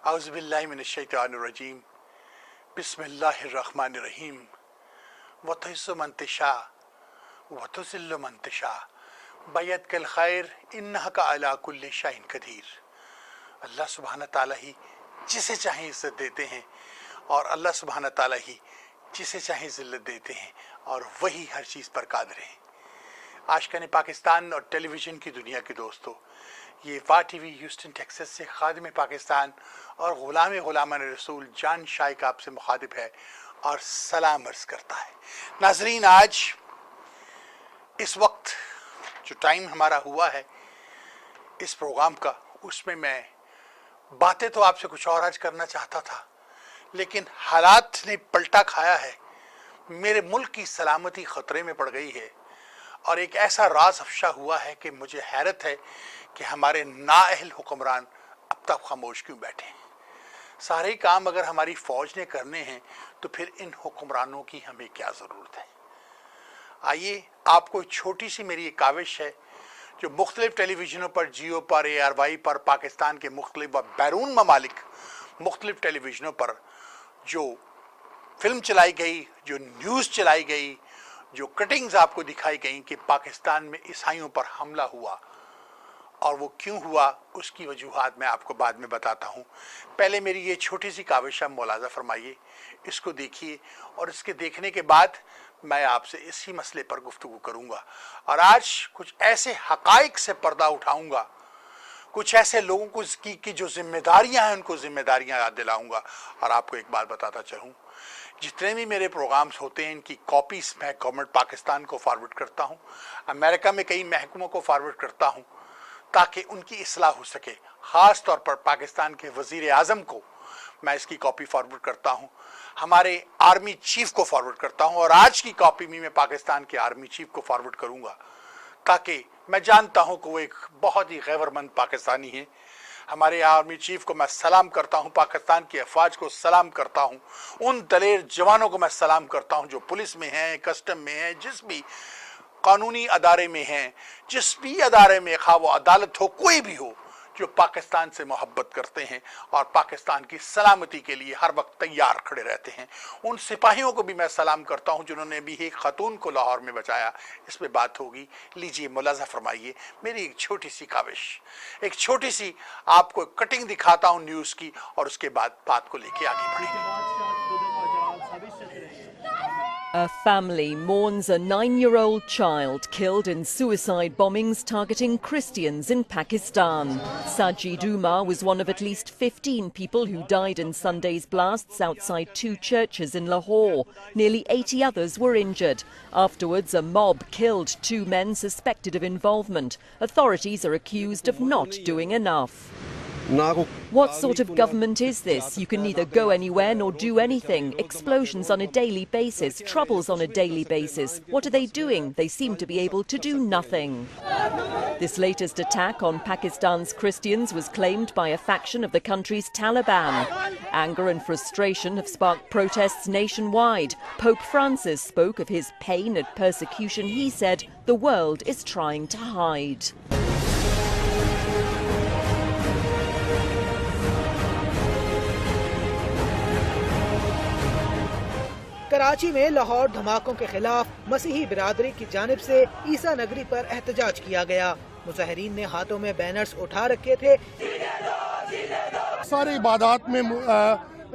اعوذ باللہ من الشیطان الرجیم بسم اللہ الرحمن الرحیم وتعز من تشاء وتذل من تشاء بیدک الخیر انک علی کل شیء قدیر۔ اللہ سبحانہ تعالیٰ ہی جسے چاہیں عزت دیتے ہیں اور اللہ سبحانہ تعالیٰ ہی جسے چاہیں ذلت دیتے ہیں اور وہی ہر چیز پر قادر ہیں۔ عاشقان پاکستان اور ٹیلی ویژن کی دنیا کے دوستو، یہ وا ٹی وی ہیوسٹن ٹیکساس سے خادم پاکستان اور غلامان رسول جان شائق آپ سے مخاطب ہے اور سلام عرض کرتا ہے۔ ناظرین، آج اس وقت جو ٹائم ہمارا ہوا ہے اس پروگرام کا، اس میں باتیں تو آپ سے کچھ اور آج کرنا چاہتا تھا، لیکن حالات نے پلٹا کھایا ہے۔ میرے ملک کی سلامتی خطرے میں پڑ گئی ہے اور ایک ایسا راز افشا ہوا ہے کہ مجھے حیرت ہے کہ ہمارے نااہل حکمران اب تک خاموش کیوں بیٹھے ہیں۔ سارے کام اگر ہماری فوج نے کرنے ہیں تو پھر ان حکمرانوں کی ہمیں کیا ضرورت ہے؟ آئیے آپ کو چھوٹی سی میری ایک کاوش ہے جو مختلف ٹیلی ویژنوں پر، جیو پر، ARY پر، پاکستان کے مختلف و بیرون ممالک مختلف ٹیلی ویژنوں پر جو فلم چلائی گئی، جو نیوز چلائی گئی، جو کٹنگز آپ کو دکھائی گئیں کہ پاکستان میں عیسائیوں پر حملہ ہوا اور وہ کیوں ہوا، اس کی وجوہات میں آپ کو بعد میں بتاتا ہوں۔ پہلے میری یہ چھوٹی سی کاوش آپ ملاحظہ فرمائیے، اس کو دیکھیے اور اس کے دیکھنے کے بعد میں آپ سے اسی مسئلے پر گفتگو کروں گا اور آج کچھ ایسے حقائق سے پردہ اٹھاؤں گا، کچھ ایسے لوگوں کو کی جو ذمہ داریاں ہیں ان کو ذمہ داریاں یاد دلاؤں گا۔ اور آپ کو ایک بات بتاتا چلوں، جتنے بھی میرے پروگرامز ہوتے ہیں ان کی کاپیز میں گورنمنٹ پاکستان کو فارورڈ کرتا ہوں، امریکہ میں کئی محکموں کو فارورڈ کرتا ہوں تاکہ ان کی اصلاح ہو سکے۔ خاص طور پر پاکستان کے وزیر اعظم کو میں اس کی کاپی فارورڈ کرتا ہوں، ہمارے آرمی چیف کو فارورڈ کرتا ہوں، اور آج کی کاپی میں پاکستان کے آرمی چیف کو فارورڈ کروں گا تاکہ میں جانتا ہوں کہ وہ ایک بہت ہی غیور مند پاکستانی ہیں۔ ہمارے آرمی چیف کو میں سلام کرتا ہوں، پاکستان کی افواج کو سلام کرتا ہوں، ان دلیر جوانوں کو میں سلام کرتا ہوں جو پولیس میں ہیں، کسٹم میں ہیں، جس بھی قانونی ادارے میں ہیں، جس بھی ادارے میں، خواہ وہ عدالت ہو، کوئی بھی ہو، جو پاکستان سے محبت کرتے ہیں اور پاکستان کی سلامتی کے لیے ہر وقت تیار کھڑے رہتے ہیں۔ ان سپاہیوں کو بھی میں سلام کرتا ہوں جنہوں نے بھی ایک خاتون کو لاہور میں بچایا۔ اس پہ بات ہوگی، لیجئے ملاحظہ فرمائیے میری ایک چھوٹی سی کاوش، ایک چھوٹی سی آپ کو کٹنگ دکھاتا ہوں نیوز کی اور اس کے بعد بات کو لے کے آگے بڑھیں گے۔ A family mourns a 9-year-old child killed in suicide bombings targeting Christians in Pakistan. Sajid Umar was one of at least 15 people who died in Sunday's blasts outside 2 churches in Lahore. Nearly 80 others were injured. Afterwards, a mob killed 2 men suspected of involvement. Authorities are accused of not doing enough. What sort of government is this? You can neither go anywhere nor do anything. Explosions on a daily basis, troubles on a daily basis. What are they doing? They seem to be able to do nothing. This latest attack on Pakistan's Christians was claimed by a faction of the country's Taliban. Anger and frustration have sparked protests nationwide. Pope Francis spoke of his pain at persecution he said the world is trying to hide. Karachi میں لاہور دھماکوں کے خلاف مسیحی برادری کی جانب سے عیسیٰ نگری پر احتجاج کیا گیا۔ مظاہرین نے ہاتھوں میں بینرز اٹھا رکھے تھے، سارے عبادات میں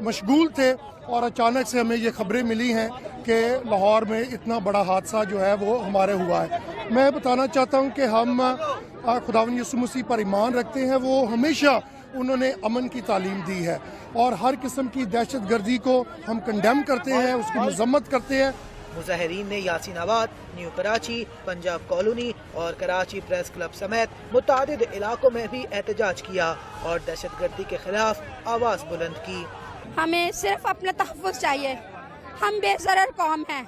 مشغول تھے اور اچانک سے ہمیں یہ خبریں ملی ہیں کہ لاہور میں اتنا بڑا حادثہ جو ہے وہ ہمارے ہوا ہے۔ میں بتانا چاہتا ہوں کہ ہم خداوند یسوع مسیح پر ایمان رکھتے ہیں، وہ ہمیشہ انہوں نے امن کی تعلیم دی ہے اور ہر قسم کی دہشت گردی کو ہم کنڈیم کرتے ہیں، اس کی مذمت کرتے ہیں۔ مظاہرین نے یاسین آباد، نیو کراچی، پنجاب کالونی اور کراچی پریس کلب سمیت متعدد علاقوں میں بھی احتجاج کیا اور دہشت گردی کے خلاف آواز بلند کی۔ ہمیں صرف اپنا تحفظ چاہیے. ہم بے ضرر قوم ہیں,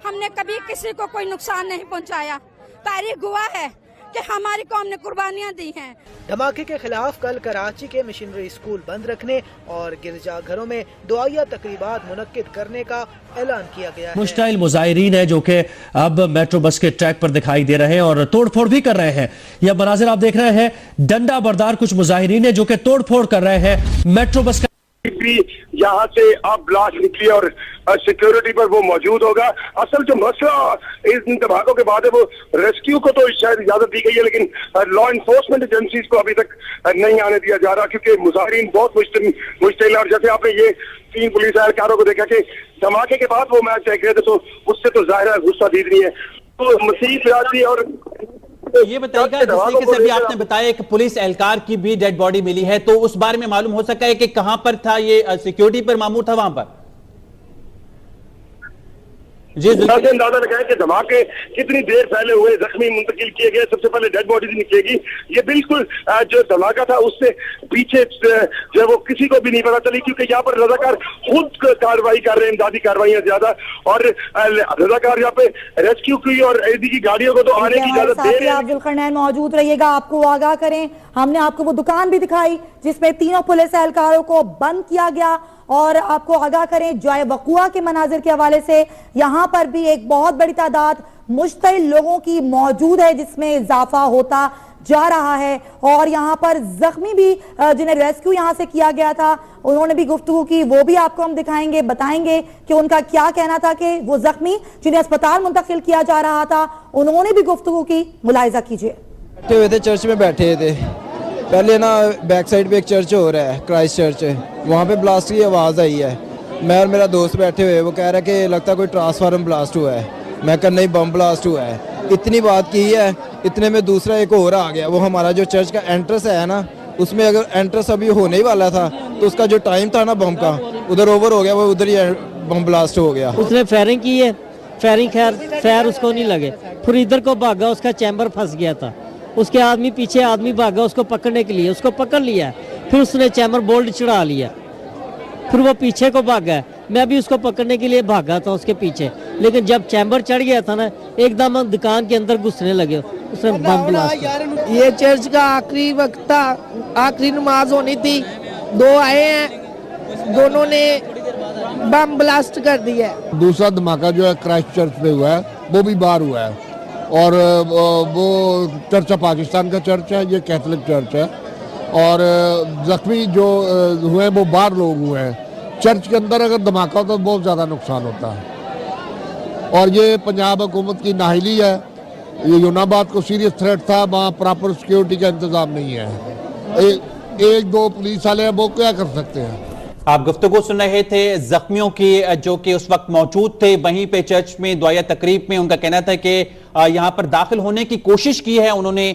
ہم نے کبھی کسی کو کوئی نقصان نہیں پہنچایا. تاریخ گواہ ہے کہ ہماری قوم نے قربانیاں دی ہیں. دھماکے کے خلاف کل کراچی کے مشنری اسکول بند رکھنے اور گرجا گھروں میں دعائیہ تقریبات منعقد کرنے کا اعلان کیا گیا ہے. مشتعل مظاہرین ہیں جو کہ اب میٹرو بس کے ٹریک پر دکھائی دے رہے ہیں اور توڑ پھوڑ بھی کر رہے ہیں. یہ مناظر آپ دیکھ رہے ہیں, ڈنڈا بردار کچھ مظاہرین ہیں جو کہ توڑ پھوڑ کر رہے ہیں میٹرو بس کا. یہاں سے اب بلاسٹ نکلی اور سیکیورٹی پر وہ موجود ہوگا. اصل جو مسئلہ اس دھماکوں کے بعد ہے وہ ریسکیو کو تو شاید اجازت دی گئی ہے, لیکن لا انفورسمنٹ ایجنسیز کو ابھی تک نہیں آنے دیا جا رہا کیونکہ مظاہرین بہت مشتعل. اور جیسے آپ نے یہ 3 پولیس اہلکاروں کو دیکھا کہ دھماکے کے بعد وہ میچ دیکھ رہے تھے تو اس سے تو ظاہر ہے غصہ دید نہیں ہے. تو مسیح سیاسی اور یہ بتائیے گا, جس طریقے سے بھی آپ نے بتایا ایک پولیس اہلکار کی بھی ڈیڈ باڈی ملی ہے, تو اس بارے میں معلوم ہو سکا ہے کہ کہاں پر تھا, یہ سیکیورٹی پر مامور تھا وہاں پر؟ جی اندازہ لگائیں کہ دھماکے کتنی دیر پہلے ہوئے, زخمی منتقل کیے گئے, سب سے پہلے ڈیڈ باڈی نکلے گی. یہ بالکل جو دھماکہ تھا اس سے پیچھے جو وہ کسی کو بھی نہیں پتا چلی کیونکہ یہاں پر رضاکار خود کارروائی کر رہے ہیں, امدادی کارروائیاں زیادہ, اور رضاکار یہاں پہ ریسکیو کی اور ایڈی کی گاڑیوں کو تو آنے کی اجازت دے رہے ہیں. آپ ذوالقرنین موجود رہیے گا, آپ کو آگاہ کریں. ہم نے آپ کو وہ دکان بھی دکھائی جس میں 3 پولیس اہلکاروں کو بند کیا گیا, اور آپ کو آگاہ کریں جائے وقوع کے مناظر کے حوالے سے یہاں پر بھی ایک بہت بڑی تعداد مشتعل لوگوں کی موجود ہے جس میں اضافہ ہوتا جا رہا ہے. اور یہاں پر زخمی بھی جنہیں ریسکیو یہاں سے کیا گیا تھا انہوں نے بھی گفتگو کی, وہ بھی آپ کو ہم دکھائیں گے, بتائیں گے کہ ان کا کیا کہنا تھا کہ وہ زخمی جنہیں اسپتال منتقل کیا جا رہا تھا انہوں نے بھی گفتگو کی. ملاحظہ کیجئے. بیٹھے ہوئے تھے چرچ میں, بیٹھے تھے پہلے نا بیک سائڈ پہ ایک چرچ ہو رہا ہے کرائسٹ چرچ, وہاں پہ بلاسٹ کی آواز آئی ہے. میں اور میرا دوست بیٹھے ہوئے, وہ کہہ رہا ہے کہ لگتا ہے کوئی ٹرانسفارم بلاسٹ ہوا ہے. میں کہا نہیں بم بلاسٹ ہوا ہے. اتنی بات کی ہے, اتنے میں دوسرا ایک اور آ گیا. وہ ہمارا جو چرچ کا انٹرس ہے نا, اس میں اگر انٹرس ابھی ہونے ہی والا تھا تو اس کا جو ٹائم تھا نا بم کا ادھر اوور ہو گیا, وہ ادھر ہی بم بلاسٹ ہو گیا. اس نے فائرنگ کی ہے, فائرنگ خیر اس کو نہیں لگے, پھر ادھر کو بھاگا, اس کا چیمبر پھنس گیا تھا. اس کے آدمی پیچھے آدمی بھاگا اس کو پکڑنے کے لیے, اس کو پکڑ لیا, پھر اس نے چیمبر بولٹ چڑھا لیا, پھر وہ پیچھے کو بھاگا. میں بھی اس کو پکڑنے کے لیے بھاگا تھا اس کے پیچھے, لیکن جب چیمبر چڑھ گیا تھا نا ایک دم دکان کے اندر گھسنے لگے, اس نے بم بلاسٹ کیا. یہ چرچ کا آخری وقت تھا, آخری نماز ہونی تھی, 2 آئے ہیں, دونوں نے بم بلاسٹ کر دیا ہے. دوسرا دھماکہ جو ہے کرائسٹ چرچ پہ ہوا ہے وہ بھی باہر ہوا ہے, اور وہ چرچ پاکستان کا چرچ ہے, یہ کیتھولک چرچ ہے, اور زخمی جو ہوئے وہ باہر لوگ ہوئے ہیں. چرچ کے اندر اگر دھماکہ ہوتا تو بہت زیادہ نقصان ہوتا ہے, اور یہ پنجاب حکومت کی نااہلی ہے. یہ یوناباد کو سیریس تھریٹ تھا, وہاں پراپر سیکیورٹی کا انتظام نہیں ہے. 1-2 پولیس والے ہیں وہ کیا کر سکتے ہیں. آپ گفتگو سن رہے تھے زخمیوں کی جو کہ اس وقت موجود تھے وہیں پہ چرچ میں دعائیہ تقریب میں. ان کا کہنا تھا کہ یہاں پر داخل ہونے کی کوشش کی ہے انہوں نے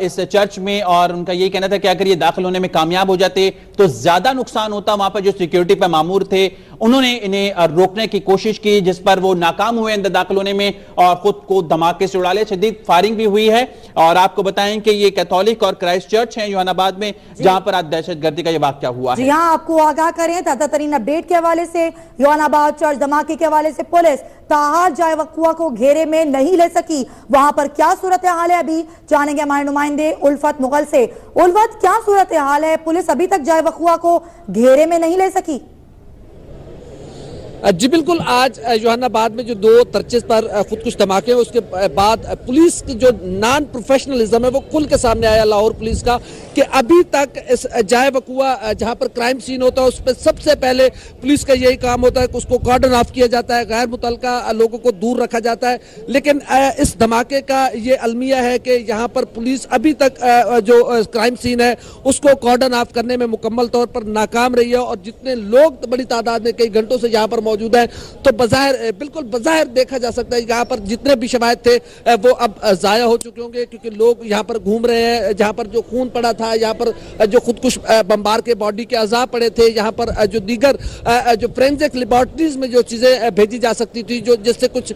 اس چرچ میں, اور ان کا یہ کہنا تھا کہ اگر یہ داخل ہونے میں کامیاب ہو جاتے تو زیادہ نقصان ہوتا. وہاں پر جو سیکیورٹی پہ مامور تھے انہوں نے انہیں روکنے کی کوشش کی جس پر وہ ناکام ہوئے اندر داخل ہونے میں اور خود کو دھماکے سے اڑا لے. شدید فائرنگ بھی ہوئی ہے, اور آپ کو بتائیں کہ یہ کیتھولک اور کرائسٹ چرچ ہیں یوحنا آباد میں جہاں پر آج دہشت گردی کا یہ واقعہ ہوا ہے. جی ہاں, آپ کو آگاہ کریں تازہ ترین اپڈیٹ کے حوالے سے. یوحنا آباد چرچ دھماکے کے حوالے سے پولیس تاحال جائے وقوع کو گھیرے میں نہیں لے سکی. وہاں پر کیا صورتحال ہے ابھی جانیں گے ہمارے نمائندے الفت مغل سے. الفت, کیا صورتحال ہے؟ پولیس ابھی تک جائے وقوع کو گھیرے میں نہیں لے سکی. جی بالکل, آج یوحنا آباد میں جو 2 چرچز پر خودکش دھماکے ہیں اس کے بعد پولیس کی جو نان پروفیشنلزم ہے وہ کھل کے سامنے آیا لاہور پولیس کا, کہ ابھی تک اس جائے وقوع جہاں پر کرائم سین ہوتا ہے اس پہ سب سے پہلے پولیس کا یہی کام ہوتا ہے کہ اس کو کارڈن آف کیا جاتا ہے, غیر متعلقہ لوگوں کو دور رکھا جاتا ہے. لیکن اس دھماکے کا یہ المیہ ہے کہ یہاں پر پولیس ابھی تک جو کرائم سین ہے اس کو کارڈن آف کرنے میں مکمل طور پر ناکام رہی ہے, اور جتنے لوگ بڑی تعداد میں کئی گھنٹوں سے یہاں پر موجود موجود ہیں تو بالکل بظاہر دیکھا جا سکتا ہے یہاں پر جتنے بھی شواہد تھے وہ اب ضائع ہو چکے ہوں گے، کیونکہ لوگ یہاں پر گھوم رہے ہیں، جہاں پر جو خون پڑا تھا، یہاں پر جو خودکش بمبار کے باڈی کے اعضاء پڑے تھے، یہاں پر جو دیگر جو فورینزک لیبارٹریز میں جو چیزیں بھیجی جا سکتی تھی، جو جس سے کچھ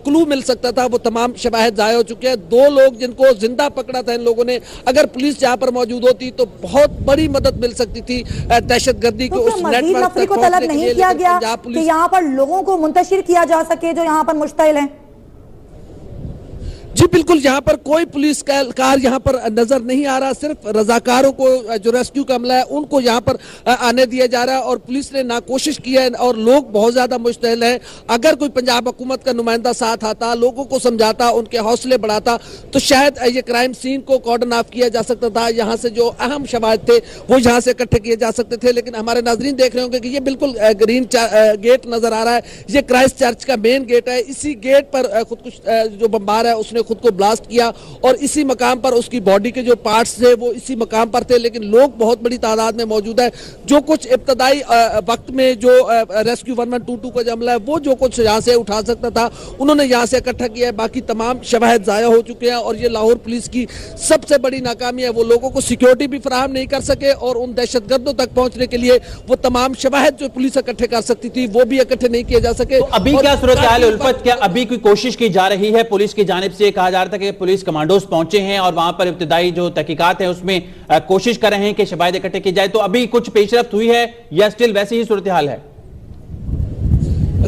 کلو مل سکتا تھا، وہ تمام شواہد ضائع ہو چکے ہیں۔ 2 لوگ جن کو زندہ پکڑا تھا ان لوگوں نے، اگر پولیس یہاں پر موجود ہوتی تو بہت بڑی مدد مل سکتی تھی دہشت گردی کے اس نیٹ مزید ورک نفری تک کو پہنچنے طلب کے نہیں لیے، کیا لیکن گیا پنجاب کہ پولیس یہاں پر لوگوں کو منتشر کیا جا سکے جو یہاں پر مشتعل ہیں؟ جی بالکل، یہاں پر کوئی پولیس کار یہاں پر نظر نہیں آ رہا، صرف رضاکاروں کو جو ریسکیو کا عملہ ہے ان کو یہاں پر آنے دیا جا رہا ہے، اور پولیس نے کوشش کی ہے اور لوگ بہت زیادہ مشتعل ہیں۔ اگر کوئی پنجاب حکومت کا نمائندہ ساتھ آتا، لوگوں کو سمجھاتا، ان کے حوصلے بڑھاتا تو شاید یہ کرائم سین کو کارڈن آف کیا جا سکتا تھا، یہاں سے جو اہم شواہد تھے وہ یہاں سے اکٹھے کیے جا سکتے تھے۔ لیکن ہمارے ناظرین دیکھ رہے ہوں گے کہ یہ بالکل گرین گیٹ نظر آ رہا ہے، یہ کرائسٹ چرچ کا مین گیٹ ہے، اسی گیٹ پر خودکش جو بمبار ہے اس نے خود کو بلاسٹ کیا، اور اسی مقام پر اس کی باڈی کے جو پارٹس تھے وہ اسی مقام پر تھے، لیکن لوگ بہت بڑی تعداد میں موجود ہے۔ جو کچھ ابتدائی وقت میں جو ریسکیو 1122 کا عملہ ہے وہ جو کچھ یہاں سے اٹھا سکتا تھا انہوں نے یہاں سے اکٹھا کیا ہے، باقی تمام شواہد ضائع ہو چکے ہیں، اور یہ لاہور پولیس کی سب سے بڑی ناکامی ہے، وہ لوگوں کو سیکیورٹی بھی فراہم نہیں کر سکے، اور ان دہشت گردوں تک پہنچنے کے لیے وہ تمام شواہد جو پولیس اکٹھے کر سکتی تھی وہ بھی اکٹھے نہیں کیے جا سکے۔ تو ابھی کیا صورتحال ہے الفت؟ کیا ابھی کوئی کوشش کی جا رہی ہے پولیس کی جانب سے؟ کہا جا رہا تھا کہ پولیس کمانڈوز پہنچے ہیں اور وہاں پر ابتدائی جو تحقیقات ہیں اس میں کوشش کر رہے ہیں کہ شواہد اکٹھے کی جائے، تو ابھی کچھ پیش رفت ہوئی ہے یا سٹل ویسی ہی صورتحال ہے؟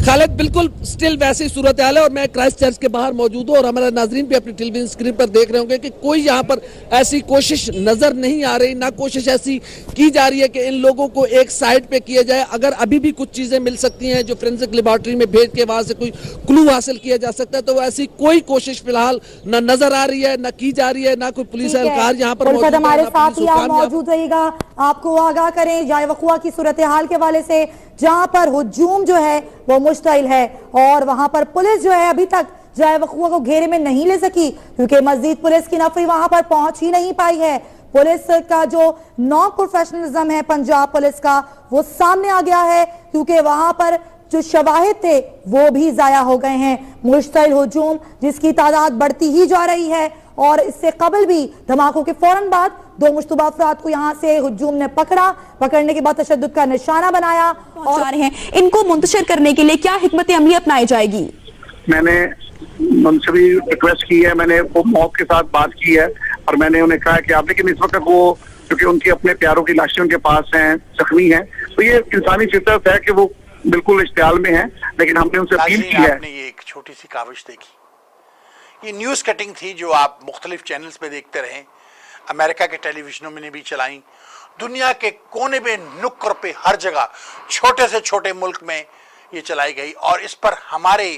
خالد بالکل سٹل ویسی صورتحال ہے، اور میں کرائسٹ چرچ کے باہر موجود ہوں، اور ہمارے ناظرین بھی اپنی ٹیلی ویژن اسکرین پر دیکھ رہے ہوں گے کہ کوئی یہاں پر ایسی کوشش نظر نہیں آ رہی، نہ کوشش ایسی کی جا رہی ہے کہ ان لوگوں کو ایک سائڈ پہ کیا جائے۔ اگر ابھی بھی کچھ چیزیں مل سکتی ہیں جو فورینزک لیبارٹری میں بھیج کے وہاں سے کوئی کلو حاصل کیا جا سکتا ہے، تو ایسی کوئی کوشش فی الحال نہ نظر آ رہی ہے، نہ کی جا رہی ہے، نہ کوئی پولیس اہلکار یہاں پر موجود ہے، ہمارے ساتھ ہی آپ موجود رہیے گا، آپ کو آگاہ کریں جائے وقوع کی صورتحال کے حوالے سے، جہاں پر ہجوم جو ہے وہ مشتعل ہے، اور وہاں پر پولیس جو ہے ابھی تک جائے وقوع کو گھیرے میں نہیں لے سکی، کیونکہ مزید پولیس کی نفری وہاں پر پہنچ ہی نہیں پائی ہے۔ پولیس کا جو نان پروفیشنلزم ہے پنجاب پولیس کا وہ سامنے آ گیا ہے، کیونکہ وہاں پر جو شواہد تھے وہ بھی ضائع ہو گئے ہیں۔ مشتعل ہجوم جس کی تعداد بڑھتی ہی جا رہی ہے، اور اس سے قبل بھی دھماکوں کے فوراً بعد 2 مشتبہ افراد کو یہاں سے ہجوم نے پکڑنے کے بعد تشدد کا نشانہ بنایا، اور ان کو منتشر کرنے کے لیے کیا حکمت عملی اپنائی جائے گی؟ میں نے ان سے بھی ریکویسٹ کی ہے، میں نے وہ موت کے ساتھ بات کی ہے، اور میں نے انہیں کہا کہ آپ، لیکن اس وقت وہ کیونکہ ان کی اپنے پیاروں کی لاشیں ان کے پاس ہیں، زخمی ہیں، تو یہ انسانی فطرت ہے کہ وہ بالکل اشتعال میں ہیں، لیکن ہم نے ان سے اپیل کی ہے۔ آپ نے یہ ایک چھوٹی سی کاوش دیکھی، یہ نیوز کٹنگ تھی جو آپ مختلف چینلز پہ دیکھتے رہیں، امریکہ کے ٹیلی ویژنوں میں نے بھی چلائیں، دنیا کے کونے میں نکر پہ ہر جگہ چھوٹے سے چھوٹے ملک میں یہ چلائی گئی، اور اس پر ہمارے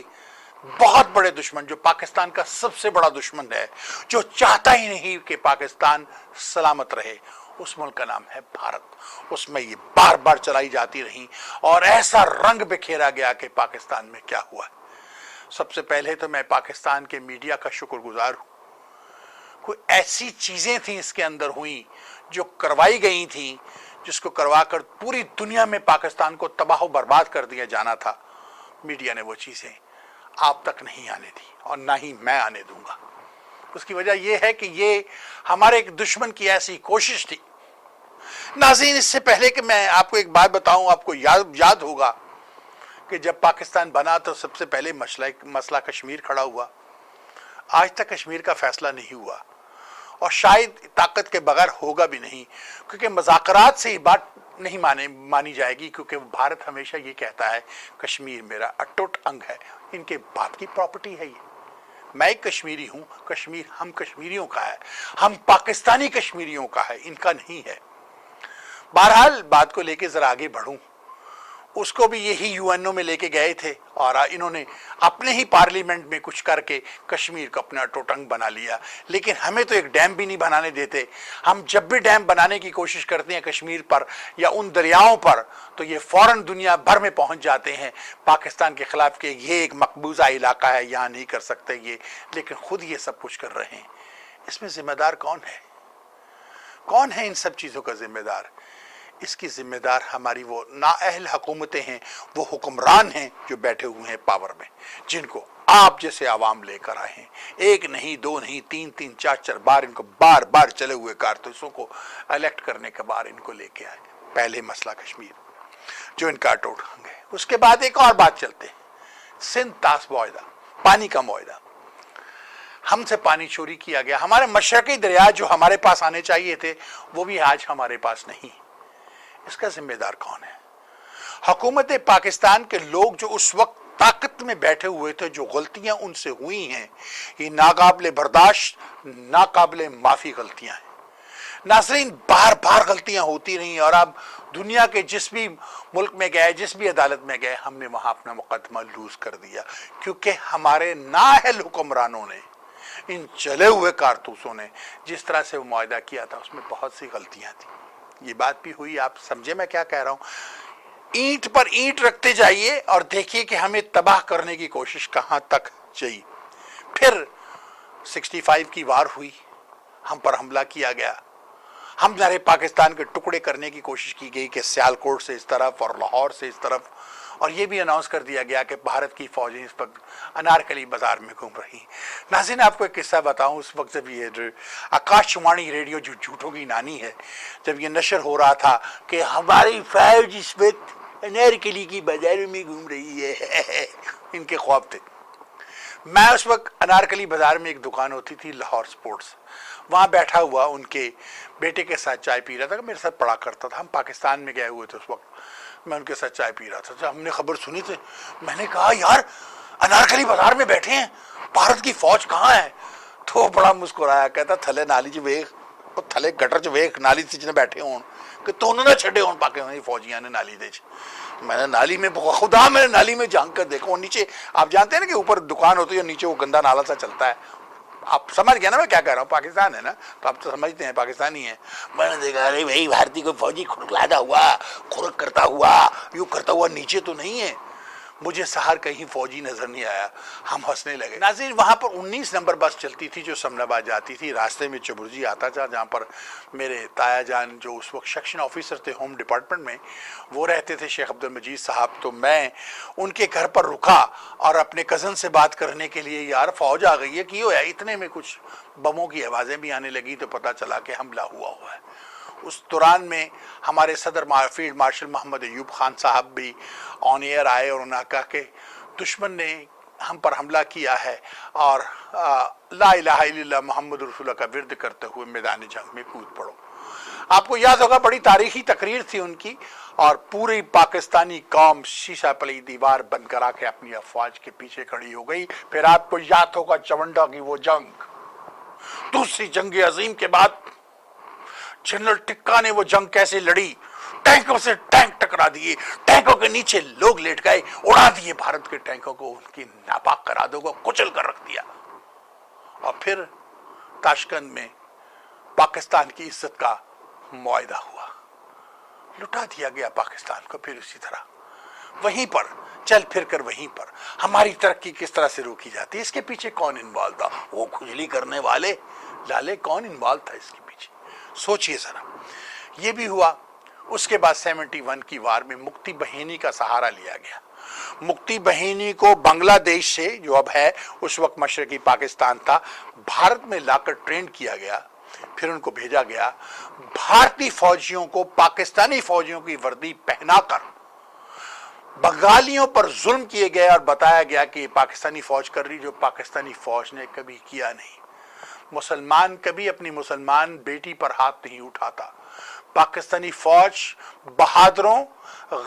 بہت بڑے دشمن، جو پاکستان کا سب سے بڑا دشمن ہے، جو چاہتا ہی نہیں کہ پاکستان سلامت رہے، اس ملک کا نام ہے بھارت، اس میں یہ بار بار چلائی جاتی رہیں، اور ایسا رنگ بکھیرا گیا کہ پاکستان میں کیا ہوا ہے۔ سب سے پہلے تو میں پاکستان کے میڈیا کا شکر گزار ہوں، کوئی ایسی چیزیں تھیں اس کے اندر ہوئیں جو کروائی گئی تھیں، جس کو کروا کر پوری دنیا میں پاکستان کو تباہ و برباد کر دیا جانا تھا، میڈیا نے وہ چیزیں آپ تک نہیں آنے دی، اور نہ ہی میں آنے دوں گا۔ اس کی وجہ یہ ہے کہ یہ ہمارے ایک دشمن کی ایسی کوشش تھی۔ ناظرین، اس سے پہلے کہ میں آپ کو ایک بات بتاؤں، آپ کو یاد ہوگا کہ جب پاکستان بنا تو سب سے پہلے مسئلہ کشمیر کھڑا ہوا، آج تک کشمیر کا فیصلہ نہیں ہوا، اور شاید طاقت کے بغیر ہوگا بھی نہیں، کیونکہ مذاکرات سے یہ بات نہیں مانی جائے گی، کیونکہ بھارت ہمیشہ یہ کہتا ہے کشمیر میرا اٹوٹ انگ ہے، ان کے باپ کی پراپرٹی ہے، یہ میں ایک کشمیری ہوں، کشمیر ہم کشمیریوں کا ہے، ہم پاکستانی کشمیریوں کا ہے، ان کا نہیں ہے۔ بہرحال بات کو لے کے ذرا آگے بڑھوں، اس کو بھی یہی یو این او میں لے کے گئے تھے، اور انہوں نے اپنے ہی پارلیمنٹ میں کچھ کر کے کشمیر کو اپنا ٹوٹنگ بنا لیا، لیکن ہمیں تو ایک ڈیم بھی نہیں بنانے دیتے۔ ہم جب بھی ڈیم بنانے کی کوشش کرتے ہیں کشمیر پر یا ان دریاؤں پر، تو یہ فوراً دنیا بھر میں پہنچ جاتے ہیں پاکستان کے خلاف کہ یہ ایک مقبوضہ علاقہ ہے، یہاں نہیں کر سکتے یہ، لیکن خود یہ سب کچھ کر رہے ہیں۔ اس میں ذمہ دار کون ہے؟ کون ہے ان سب چیزوں کا ذمہ دار؟ اس کی ذمہ دار ہماری وہ نااہل حکومتیں ہیں، وہ حکمران ہیں جو بیٹھے ہوئے ہیں پاور میں، جن کو آپ جیسے عوام لے کر آئے ہیں، ایک نہیں، دو نہیں، تین چار بار ان کو بار بار چلے ہوئے کارتوسوں کو الیکٹ کرنے کے بعد ان کو لے کے آئے۔ پہلے مسئلہ کشمیر جو ان کا اٹوٹ گئے، اس کے بعد ایک اور بات چلتے ہیں، سندھ طاس معاہدہ، پانی کا معاہدہ۔ ہم سے پانی چوری کیا گیا، ہمارے مشرقی دریا جو ہمارے پاس آنے چاہیے تھے وہ بھی آج ہمارے پاس نہیں۔ اس کا ذمہ دار کون ہے؟ حکومت پاکستان کے لوگ جو اس وقت طاقت میں بیٹھے ہوئے تھے، جو غلطیاں ان سے ہوئی ہیں یہ ناقابل برداشت، ناقابل معافی غلطیاں ہیں۔ ناظرین، بار بار غلطیاں ہوتی رہیں، اور اب دنیا کے جس بھی ملک میں گئے، جس بھی عدالت میں گئے، ہم نے وہاں اپنا مقدمہ لوز کر دیا، کیونکہ ہمارے نااہل حکمرانوں نے، ان چلے ہوئے کارتوسوں نے جس طرح سے وہ معاہدہ کیا تھا اس میں بہت سی غلطیاں تھیں۔ یہ بات بھی ہوئی، آپ سمجھے میں کیا کہہ رہا ہوں؟ اینٹ پر اینٹ رکھتے جائیے اور دیکھیے کہ ہمیں تباہ کرنے کی کوشش کہاں تک چاہیے۔ پھر 65 کی وار ہوئی، ہم پر حملہ کیا گیا، ہم سارے پاکستان کے ٹکڑے کرنے کی کوشش کی گئی کہ سیالکوٹ سے اس طرف اور لاہور سے اس طرف، اور یہ بھی اناؤنس کر دیا گیا کہ بھارت کی فوجیں اس وقت انارکلی بازار میں گھوم رہی ہیں۔ ناظرین، آپ کو ایک قصہ بتاؤں، اس وقت جب یہ آکاش وانی ریڈیو جو جھوٹوں کی نانی ہے، جب یہ نشر ہو رہا تھا کہ ہماری فوج اس وقت انارکلی کی بازاروں میں گھوم رہی ہے، ان کے خواب تھے۔ میں اس وقت انارکلی بازار میں ایک دکان ہوتی تھی لاہور سپورٹس، وہاں بیٹھا ہوا ان کے بیٹے کے ساتھ چائے پی رہا تھا، میرے ساتھ پڑھا کرتا تھا، ہم پاکستان میں گئے ہوئے تھے اس وقت، میں ان کے ساتھ چائے پی رہا تھا۔ جب ہم نے خبر سنی تھی، میں نے کہا یار انارکلی بازار میں بیٹھے ہیں، بھارت کی فوج کہاں ہے؟ تو وہ بڑا مسکرایا، کہتا تھلے نالی چ ویخ، تھلے گٹر چ ویخ، نالی چ بیٹھے ہون کہ تو انہوں نے چھڑے ہون پاکستانی فوجیاں نے نالی دے۔ میں نے نالی میں، خدا میں نے نالی میں جھانک کر دیکھا، وہ نیچے آپ جانتے ہیں نا کہ اوپر دکان ہوتی ہے اور نیچے وہ گندا نالا سا چلتا ہے، آپ سمجھ گیا نا میں کیا کہہ رہا ہوں؟ پاکستان ہے نا، تو آپ تو سمجھتے ہیں پاکستانی ہیں۔ میں نے دیکھا ارے بھائی بھارتی کوئی فوجی کھڑکلاتا ہوا، کھڑک کرتا ہوا، یوں کرتا ہوا نیچے تو نہیں ہے۔ مجھے سہار کہیں فوجی نظر نہیں آیا، ہم ہنسنے لگے۔ ناظرین، وہاں پر 19 نمبر بس چلتی تھی جو سمن آباد جاتی تھی، راستے میں چبرجی آتا تھا جہاں پر میرے تایا جان جو اس وقت سیکشن آفیسر تھے ہوم ڈپارٹمنٹ میں، وہ رہتے تھے شیخ عبدالمجید صاحب، تو میں ان کے گھر پر رکا اور اپنے کزن سے بات کرنے کے لیے، یار فوج آ گئی ہے، کی ہوا ہے؟ اتنے میں کچھ بموں کی آوازیں بھی آنے لگی تو پتہ چلا کہ حملہ ہوا ہے۔ اس دوران میں ہمارے صدر فیلڈ مارشل محمد ایوب خان صاحب بھی آن ایئر آئے اور انہوں نے کہا کہ دشمن نے ہم پر حملہ کیا ہے اور لا الہ الا اللہ محمد رسول اللہ کا ورد کرتے ہوئے میدان جنگ میں کود پڑو۔ آپ کو یاد ہوگا بڑی تاریخی تقریر تھی ان کی، اور پوری پاکستانی قوم شیشہ پلی دیوار بند کرا کے اپنی افواج کے پیچھے کھڑی ہو گئی۔ پھر آپ کو یاد ہوگا چونڈا کی وہ جنگ، دوسری جنگ عظیم کے بعد جنرل ٹکا نے وہ جنگ کیسے لڑی، ٹینکوں سے ٹینک ٹکرا دیے، ٹینکوں کے نیچے لوگ لیٹ گئے، اڑا دیے بھارت کے ٹینکوں کو، ان کی ناپاک کرادوں کو کچل کر رکھ دیا، اور پھر تاشکند میں پاکستان کی عزت کا معاہدہ ہوا، لٹا دیا گیا پاکستان کو۔ پھر اسی طرح وہیں پر چل پھر کر وہیں پر ہماری ترقی کس طرح سے روکی جاتی ہے، اس کے پیچھے کون انوالو تھا؟ وہ کھجلی کرنے والے لالے کون انوالو تھا اس کے پیچھے؟ سوچئے ذرا۔ یہ بھی ہوا۔ اس کے بعد 71 کی وار میں مکتی بہینی کا سہارا لیا گیا۔ مکتی بہینی کو بنگلہ دیش سے، جو اب ہے اس وقت مشرقی پاکستان تھا، بھارت میں لا کر ٹرینڈ کیا گیا، پھر ان کو بھیجا گیا۔ بھارتی فوجیوں کو پاکستانی فوجیوں کی وردی پہنا کر بنگالیوں پر ظلم کیے گئے اور بتایا گیا کہ یہ پاکستانی فوج کر رہی، جو پاکستانی فوج نے کبھی کیا نہیں۔ مسلمان کبھی اپنی مسلمان بیٹی پر ہاتھ نہیں اٹھاتا۔ پاکستانی فوج بہادروں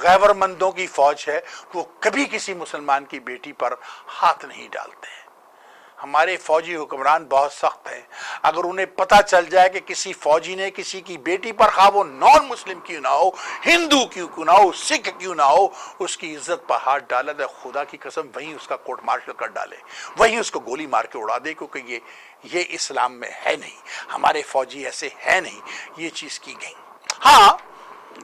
غیور مندوں کی فوج ہے، وہ کبھی کسی مسلمان کی بیٹی پر ہاتھ نہیں ڈالتے ہیں۔ ہمارے فوجی حکمران بہت سخت ہیں، اگر انہیں پتہ چل جائے کہ کسی فوجی نے کسی کی بیٹی پر، خواہ وہ نان مسلم کیوں نہ ہو، ہندو کیوں نہ ہو، سکھ کیوں نہ ہو، اس کی عزت پر ہاتھ ڈالا تو خدا کی قسم وہیں اس کا کورٹ مارشل کر ڈالے، وہیں اس کو گولی مار کے اڑا دے، کیونکہ یہ اسلام میں ہے نہیں، ہمارے فوجی ایسے ہے نہیں، یہ چیز کی گئی۔ ہاں،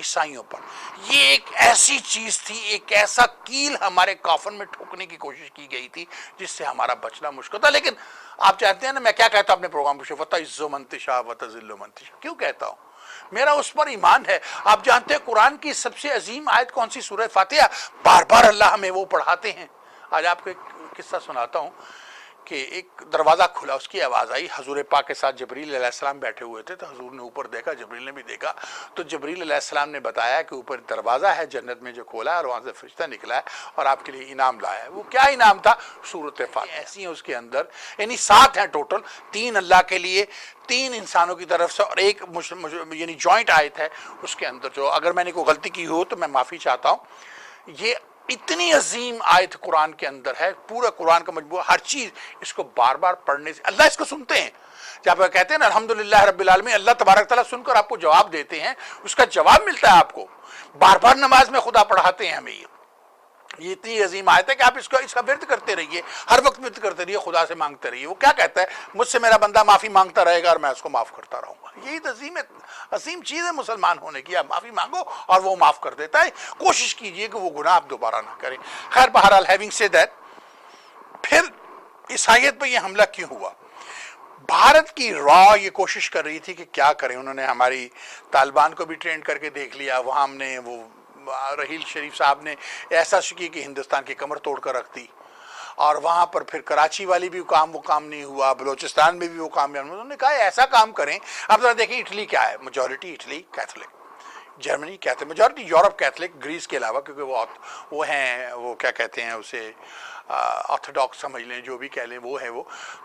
عیسائیوں پر. یہ ایک ایسی چیز تھی, ایک ایسا کیل ہمارے کافن میں ٹھوکنے کی کوشش کی گئی تھی جس سے ہمارا بچنا مشکل تھا. لیکن آپ جانتے ہیں نا میں کیا کہتا ہوں اپنے پروگرام کو, وَتَعِزُّ مَن تَشَاءُ وَتُذِلُّ مَن تَشَاءُ, کیوں کہتا ہوں؟ میرا اس پر ایمان ہے. آپ جانتے ہیں قرآن کی سب سے عظیم آیت کون سی؟ سورہ فاتحہ. بار بار اللہ ہمیں وہ پڑھاتے ہیں. آج آپ کو ایک قصہ سناتا ہوں کہ ایک دروازہ کھلا, اس کی آواز آئی, حضور پاک کے ساتھ جبریل علیہ السلام بیٹھے ہوئے تھے, تو حضور نے اوپر دیکھا, جبریل نے بھی دیکھا, تو جبریل علیہ السلام نے بتایا کہ اوپر دروازہ ہے جنت میں جو کھولا ہے اور وہاں سے فرشتہ نکلا ہے اور آپ کے لیے انعام لایا ہے. وہ کیا انعام تھا؟ سورۃ فاتحہ. ایسی ہیں اس کے اندر, یعنی 7 ہیں ٹوٹل, 3 اللہ کے لیے, 3 انسانوں کی طرف سے, اور ایک یعنی جوائنٹ آیت ہے اس کے اندر. جو اگر میں نے کوئی غلطی کی ہو تو میں معافی چاہتا ہوں. یہ اتنی عظیم آیت قرآن کے اندر ہے, پورا قرآن کا مجموعہ, ہر چیز اس کو بار بار پڑھنے سے اللہ اس کو سنتے ہیں. جب آپ کہتے ہیں نا الحمدللہ رب العالمین, اللہ تبارک تعالیٰ سن کر آپ کو جواب دیتے ہیں, اس کا جواب ملتا ہے آپ کو. بار بار نماز میں خدا پڑھاتے ہیں ہمیں. یہ اتنی عظیم آیت ہے کہ آپ اس کا ورد کرتے رہیے, ہر وقت ورد کرتے رہیے, خدا سے مانگتے رہیے. وہ کیا کہتا ہے؟ مجھ سے میرا بندہ معافی مانگتا رہے گا اور میں اس کو معاف کرتا رہوں گا. یہی تو عظیم چیز ہے مسلمان ہونے کی. آپ معافی مانگو اور وہ معاف کر دیتا ہے. کوشش کیجئے کہ وہ گناہ آپ دوبارہ نہ کریں. خیر بہرحال, ہیونگ سے دیٹ, پھر عیسائیت پہ یہ حملہ کیوں ہوا؟ بھارت کی را یہ کوشش کر رہی تھی کہ کیا کریں. انہوں نے ہماری طالبان کو بھی ٹرین کر کے دیکھ لیا. وہاں ہم نے وہ رحیل شریف صاحب نے ایسا کی کہ ہندوستان کی کمر توڑ کر رکھ دی, اور وہاں پر پھر کراچی والی بھی وہ کام نہیں ہوا, بلوچستان میں بھی وہ کام نہیں. انہوں نے کہا ایسا کام کریں. اب ذرا دیکھیں اٹلی کیا ہے, majority Italy Catholic, Germany Catholic, majority Europe Catholic, Greece کے علاوہ, کیونکہ وہ ہیں, وہ کیا کہتے ہیں اسے, آرتھوڈاکس سمجھ لیں, جو بھی کہہ لیں وہ ہے وہ.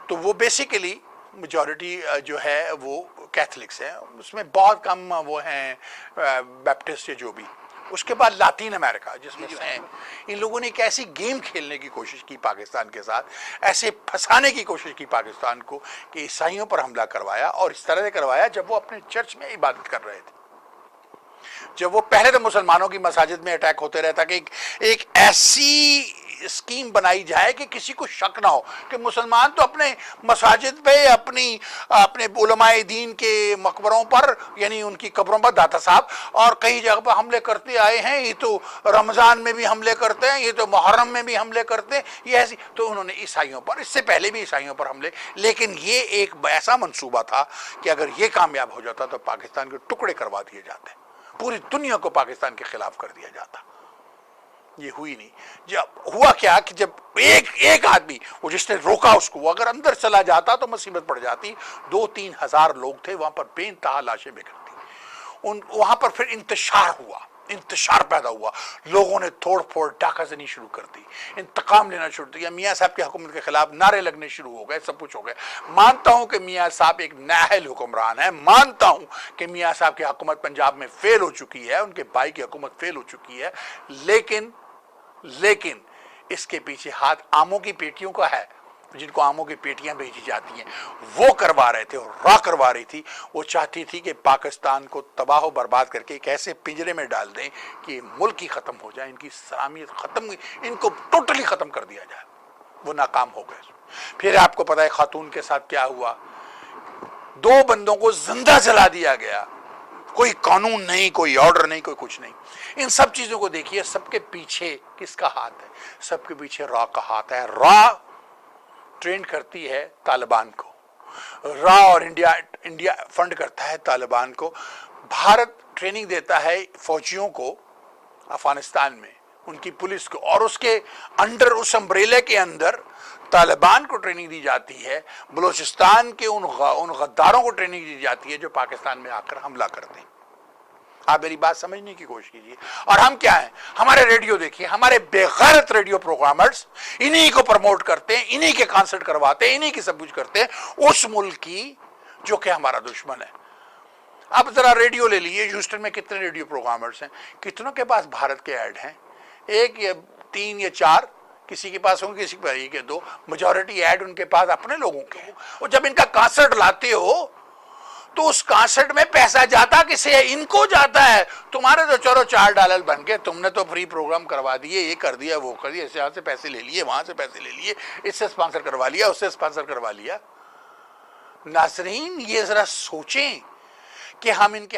تو وہ بیسیکلی میجورٹی جو ہے وہ کیتھولکس ہیں. اس میں بہت کم وہ ہیں بیپٹسٹ جو بھی. اس کے بعد لاطین امریکہ جس میں سے ان لوگوں نے ایک ایسی گیم کھیلنے کی کوشش کی پاکستان کے ساتھ, ایسے پھنسانے کی کوشش کی پاکستان کو کہ عیسائیوں پر حملہ کروایا, اور اس طرح سے کروایا جب وہ اپنے چرچ میں عبادت کر رہے تھے. جب وہ پہلے تو مسلمانوں کی مساجد میں اٹیک ہوتے رہتا کہ ایک ایسی اسکیم بنائی جائے کہ کسی کو شک نہ ہو کہ مسلمان تو اپنے مساجد پہ, اپنے علماء دین کے مقبروں پر, یعنی ان کی قبروں پر, داتا صاحب, اور کئی جگہ پر حملے کرتے آئے ہیں. یہ تو رمضان میں بھی حملے کرتے ہیں, یہ تو محرم میں بھی حملے کرتے ہیں, یہ ایسی. تو انہوں نے عیسائیوں پر, اس سے پہلے بھی عیسائیوں پر حملے, لیکن یہ ایک ایسا منصوبہ تھا کہ اگر یہ کامیاب ہو جاتا تو پاکستان کے ٹکڑے کروا دیے جاتے, پوری دنیا کو پاکستان کے خلاف کر دیا جاتا. یہ ہوئی نہیں. جب ہوا کیا کہ جب ایک آدمی, وہ جس نے روکا اس کو, وہ اگر اندر چلا جاتا تو مصیبت پڑ جاتی. 2-3 ہزار لوگ تھے وہاں پر, بے انتہا لاشیں بکھرتی. وہاں پر پھر انتشار پیدا ہوا. لوگوں نے توڑ پھوڑ, ڈاکہ زنی شروع کر دی, انتقام لینا شروع کیا. میاں صاحب کی حکومت کے خلاف نعرے لگنے شروع ہو گئے, سب کچھ ہو گئے. مانتا ہوں کہ میاں صاحب ایک نااہل حکمران ہے, مانتا ہوں کہ میاں صاحب کی حکومت پنجاب میں فیل ہو چکی ہے, ان کے بھائی کی حکومت فیل ہو چکی ہے, لیکن اس کے پیچھے ہاتھ آموں کی پیٹیوں کا ہے, جن کو آموں کی پیٹیاں بھیجی جاتی ہیں, وہ کروا رہے تھے, اور را کروا رہی تھی. وہ چاہتی تھی کہ پاکستان کو تباہ و برباد کر کے ایک ایسے پنجرے میں ڈال دیں کہ ملک ہی ختم ہو جائے, ان کی سلامیت ختم, ان کو ٹوٹلی ختم کر دیا جائے. وہ ناکام ہو گئے. پھر آپ کو پتہ ہے خاتون کے ساتھ کیا ہوا, 2 بندوں کو زندہ جلا دیا گیا. کوئی قانون نہیں, کوئی آرڈر نہیں, کوئی کچھ نہیں. ان سب چیزوں کو دیکھیے, سب کے پیچھے کس کا ہاتھ ہے؟ سب کے پیچھے را کا ہاتھ ہے. را ٹرین کرتی ہے طالبان کو, را اور انڈیا فنڈ کرتا ہے طالبان کو. بھارت ٹریننگ دیتا ہے فوجیوں کو افغانستان میں, ان کی پولیس کو, اور اس کے انڈر, اس امبریلے کے اندر طالبان کو ٹریننگ دی جاتی ہے. بلوچستان کے ان غداروں کو ٹریننگ دی جاتی ہے جو پاکستان میں آ کر حملہ کرتے ہیں. آپ میری بات سمجھنے کی کوشش کیجیے. اور ہم کیا ہیں, ہمارے ریڈیو دیکھیے, ہمارے بے غیرت ریڈیو پروگرامرز انہی کو پروموٹ کرتے ہیں, انہی کے کانسرٹ کرواتے ہیں, انہی کی سب کچھ کرتے ہیں, اس ملک کی جو کہ ہمارا دشمن ہے. اب ذرا ریڈیو لے لیجیے, ہیوسٹن میں کتنے ریڈیو پروگرامرز ہیں, کتنوں کے پاس بھارت کے ایڈ ہیں؟ 1 یا 3 یا 4, کسی کے پاس ہوں گے, کسی کے پاس 1 یا 2. میجورٹی ایڈ ان کے پاس اپنے لوگوں کے ہیں. اور جب ان کا کانسرٹ لاتے ہو تو اس کانسرٹ میں پیسہ جاتا کسے ہے؟ ان کو جاتا ہے. تمہارے تو چلو $4 بن کے, تم نے تو فری پروگرام کروا دیے, یہ کر دیا, وہ کر دیا, یہاں سے پیسے لے لیے, وہاں سے پیسے لے لیے, اس سے اسپانسر کروا لیا, اس سے اسپانسر کروا لیا. ناظرین, یہ ذرا سوچیں کہ ہم ان کے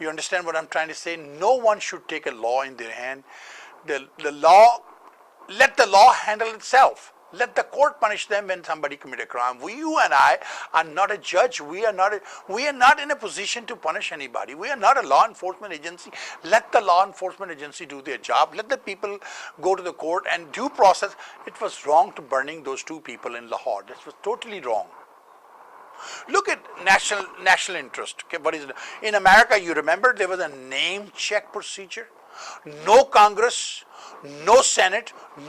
You understand what I'm trying to say? No one should take a law in their hand. The law, let the law handle itself. Let the court punish them when somebody commit a crime. You and I are not a judge. We are not in a position to punish anybody. We are not a law enforcement agency. Let the law enforcement agency do their job. Let the people go to the court and due process. It was wrong to burning those 2 people in Lahore. This was totally wrong. Look at national interest. Okay, what is it? In America, you remember there was a name check procedure. No Congress, no Senate,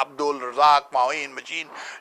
Abdul Razak, Mahin, Majid,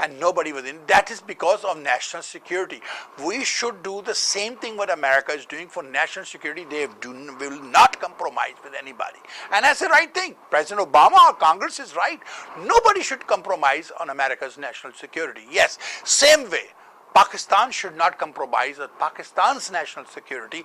And nobody was in. That is because of national security. We should do the same thing what America is doing for national security. They will not compromise with anybody. And that's the right thing. President Obama or Congress is right. Nobody should compromise on America's national security. Yes, same way. Pakistan should not compromise on Pakistan's national security.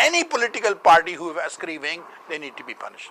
any political party who is screaming, they need to be punished.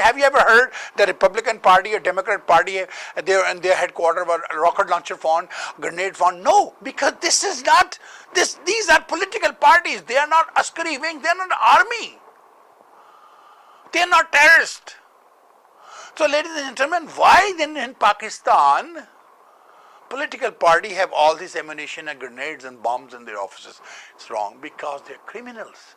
have you ever heard the Republican Party or Democrat Party, their headquarters were rocket launcher found, grenade found? No, because these are political parties. They are not askari wing, they are not army. They are not terrorists. So ladies and gentlemen, why then in Pakistan, political party have all this ammunition and grenades and bombs in their offices? It's wrong, because they are criminals.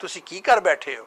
ਤੁਸੀਂ ਕੀ ਕਰ ਬੈਠੇ ਹੋ?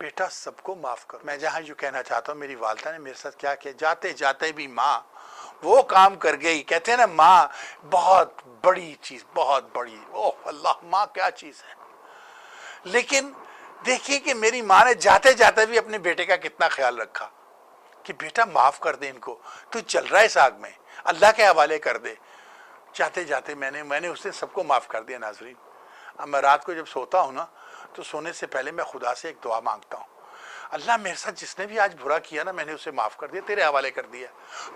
بیٹا سب کو معاف کرو. میں جہاں جو کہنا چاہتا ہوں, میری والدہ نے میرے ساتھ کیا کیا, جاتے جاتے بھی ماں وہ کام کر گئی. کہتے ہیں نا ماں بہت بڑی چیز, بہت بڑی, اوہ اللہ ماں کیا چیز ہے. لیکن دیکھیے کہ میری ماں نے جاتے جاتے بھی اپنے بیٹے کا کتنا خیال رکھا کہ بیٹا معاف کر دے ان کو, تو چل رہا ہے اس آگ میں, اللہ کے حوالے کر دے. جاتے جاتے میں نے اس سے سب کو معاف کر دیا. ناظرین, اب میں رات کو جب سوتا ہوں نا تو سونے سے پہلے میں خدا سے ایک دعا مانگتا ہوں, اللہ میرے ساتھ جس نے بھی آج برا کیا نا, میں نے اسے معاف کر دیا, تیرے حوالے کر دیا.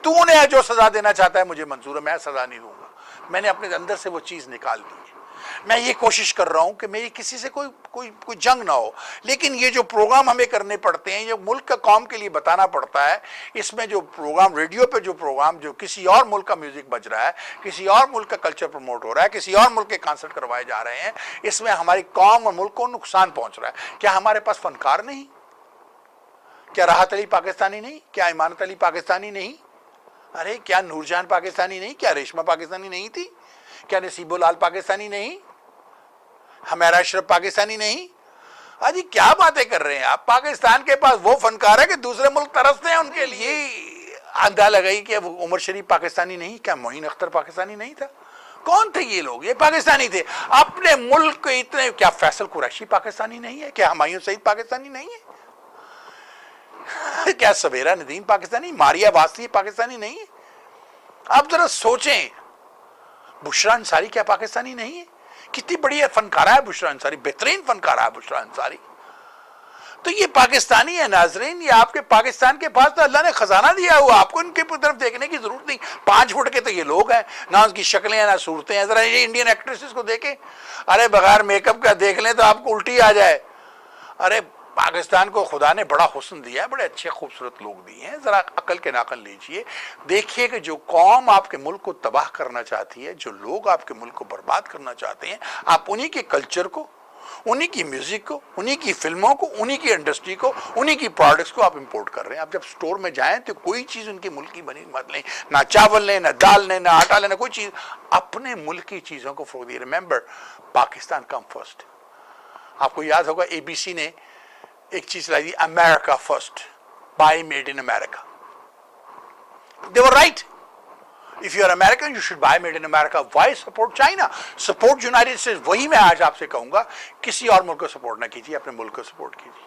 تو انہیں جو سزا دینا چاہتا ہے مجھے منظور ہے, میں سزا نہیں دوں گا. میں نے اپنے اندر سے وہ چیز نکال دی ہے. میں یہ کوشش کر رہا ہوں کہ میری کسی سے کوئی جنگ نہ ہو. لیکن یہ جو پروگرام ہمیں کرنے پڑتے ہیں, یہ ملک کا قوم کے لیے بتانا پڑتا ہے. اس میں جو پروگرام ریڈیو پہ جو پروگرام جو کسی اور ملک کا میوزک بج رہا ہے, کسی اور ملک کا کلچر پروموٹ ہو رہا ہے, کسی اور ملک کے کنسرٹ کروائے جا رہے ہیں, اس میں ہماری قوم اور ملک کو نقصان پہنچ رہا ہے. کیا ہمارے پاس فنکار نہیں؟ کیا راحت علی پاکستانی نہیں؟ کیا ایمانت علی پاکستانی نہیں؟ ارے کیا نور جہاں پاکستانی نہیں؟ کیا ریشمہ پاکستانی نہیں تھی؟ کیا نصیب العال پاکستانی نہیں؟ ہمیرا اشرف پاکستانی نہیں؟ آجی کیا باتیں کر رہے ہیں آپ؟ پاکستان کے پاس وہ فنکار ہے کہ دوسرے ملک ترستے ہیں ان کے لیے. اندھا لگائی کہ وہ عمر شریف پاکستانی نہیں, کیا معین اختر پاکستانی نہیں تھا؟ کون تھے یہ لوگ؟ یہ پاکستانی تھے. اپنے ملک کے اتنے, کیا فیصل قریشی پاکستانی نہیں ہے؟ کیا ہمایوں سعید پاکستانی نہیں ہے؟ کیا سبیرہ ندیم پاکستانی, ماریا واسطی پاکستانی نہیں ہے؟ آپ ذرا سوچیں, بشرا انصاری کیا پاکستانی نہیں ہے؟ کتنی بڑی فنکارہ ہے بشرا انصاری, بہترین فنکارہ ہے بشرا انصاری. تو یہ پاکستانی ہے. ناظرین, یہ آپ کے پاکستان کے پاس تو اللہ نے خزانہ دیا ہوا, آپ کو ان کی طرف دیکھنے کی ضرورت نہیں. 5 فٹ کے تو یہ لوگ ہیں, نہ ان کی شکلیں ہیں نہ صورتیں ہیں. ذرا یہ انڈین ایکٹریسز کو دیکھیں, ارے بغیر میک اپ کا دیکھ لیں تو آپ کو الٹی آ جائے. ارے پاکستان کو خدا نے بڑا حسن دیا ہے, بڑے اچھے خوبصورت لوگ دیے ہیں. ذرا عقل کے ناقل لیجئے, دیکھیے کہ جو قوم آپ کے ملک کو تباہ کرنا چاہتی ہے, جو لوگ آپ کے ملک کو برباد کرنا چاہتے ہیں, آپ انہی کے کلچر کو, انہی کی میوزک کو, انہی کی فلموں کو, انہی کی انڈسٹری کو, انہی کی پروڈکٹس کو آپ امپورٹ کر رہے ہیں. آپ جب سٹور میں جائیں تو کوئی چیز ان کی ملک کی بنی مت لیں, نہ چاول لیں, نہ دال لیں, نہ آٹا لیں, نہ کوئی چیز. اپنے ملک کی چیزوں کو فروغ دیے. Remember, Pakistan come first. آپ کو یاد ہوگا ABC نے ایک چیز لائی تھی, America first, buy made in America. They were right. If you are American, you should buy made in America. Why support China? Support United States. وہی میں آج آپ سے کہوں گا, کسی اور ملک کو سپورٹ نہ کیجیے, اپنے ملک کو سپورٹ کیجیے,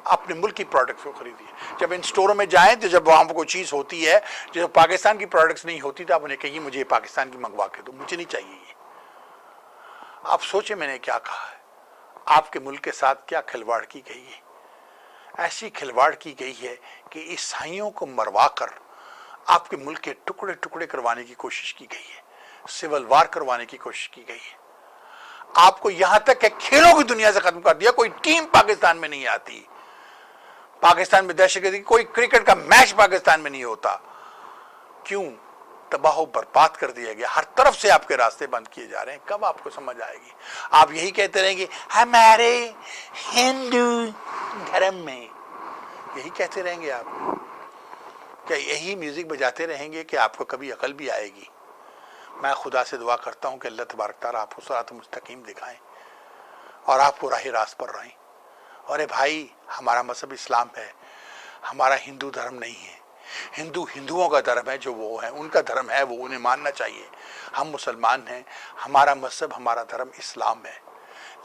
اپنے ملک کی پروڈکٹس کو خریدیے. جب ان سٹوروں میں جائیں تو جب وہاں کوئی چیز ہوتی ہے جو پاکستان کی پروڈکٹس نہیں ہوتی, تو آپ انہیں کہیے مجھے پاکستان کی منگوا کے دو, مجھے نہیں چاہیے یہ. آپ سوچیں میں نے کیا کہا ہے. آپ کے ملک کے ساتھ کیا کھلواڑ کی گئی ہے. ایسی کھلواڑ کی گئی ہے کہ عیسائیوں کو مروا کر آپ کے ملک کے ٹکڑے ٹکڑے کروانے کی کوشش کی گئی ہے, سول وار کروانے کی کوشش کی گئی ہے. آپ کو یہاں تک کہ کھیلوں کی دنیا سے ختم کر دیا. کوئی ٹیم پاکستان میں نہیں آتی, پاکستان میں دہشت گردی, کوئی کرکٹ کا میچ پاکستان میں نہیں ہوتا. کیوں؟ تباہ و برباد کر دیا گیا, ہر طرف سے آپ کے راستے بند کیے جا رہے ہیں. کب آپ کو سمجھ آئے گی؟ آپ یہی کہتے رہیں گے ہمارے ہندو دھرم میں, یہی کہتے رہیں گے آپ. کیا یہی میوزک بجاتے رہیں گے کہ آپ کو کبھی عقل بھی آئے گی؟ میں خدا سے دعا کرتا ہوں کہ اللہ تبارک تعالیٰ آپ کو صراط مستقیم دکھائیں اور آپ کو راہ راست پر رہیں. اور بھائی, ہمارا مذہب اسلام ہے, ہمارا ہندو دھرم نہیں ہے. ہندوؤں کا دھرم ہے, جو وہ ہیں ان کا دھرم ہے, وہ انہیں ماننا چاہیے. ہم مسلمان ہیں, ہمارا مذہب ہمارا دھرم اسلام ہے.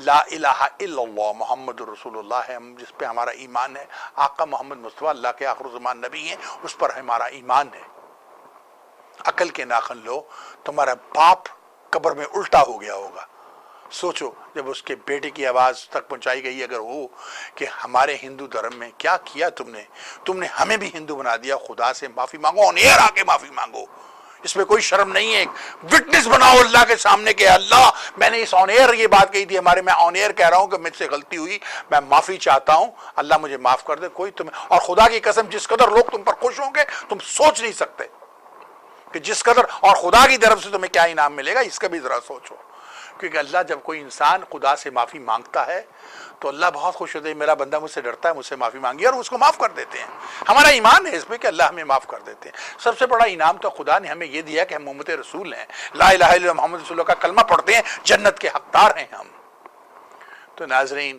لا الہ الا اللہ محمد رسول اللہ ہے, ہم جس پہ ہمارا ایمان ہے. آقا محمد مصطفیٰ اللہ کے آخر الزمان نبی ہیں, اس پر ہمارا ایمان ہے. عقل کے ناخن لو, تمہارا باپ قبر میں الٹا ہو گیا ہوگا. سوچو جب اس کے بیٹے کی آواز تک پہنچائی گئی اگر ہو کہ ہمارے ہندو دھرم میں کیا کیا تم نے ہمیں بھی ہندو بنا دیا, خدا سے معافی مانگو, آن ایئر آ کے معافی مانگو. اس میں کوئی شرم نہیں ہے. وٹنس بناؤ اللہ کے سامنے کہ اللہ میں نے اس آن ایئر یہ بات کہی تھی, میں آن ایئر کہہ رہا ہوں کہ مجھ سے غلطی ہوئی, میں معافی چاہتا ہوں, اللہ مجھے معاف کر دے. کوئی تمہیں, اور خدا کی قسم جس قدر لوگ تم پر خوش ہوں گے تم سوچ نہیں سکتے کہ جس قدر, اور خدا کی طرف سے تمہیں کیا انعام ملے گا, اس کا بھی ذرا سوچو. کیونکہ اللہ جب کوئی انسان خدا سے معافی مانگتا ہے تو اللہ بہت خوش ہوتے ہیں, میرا بندہ مجھ سے ڈرتا ہے, مجھ سے معافی مانگی, اور اس کو معاف کر دیتے ہیں. ہمارا ایمان ہے اس میں کہ اللہ ہمیں معاف کر دیتے ہیں. سب سے بڑا انعام تو خدا نے ہمیں یہ دیا کہ ہم امت رسول ہیں, لا الہ الا اللہ محمد رسول اللہ کا کلمہ پڑھتے ہیں, جنت کے حقدار ہیں ہم. تو ناظرین,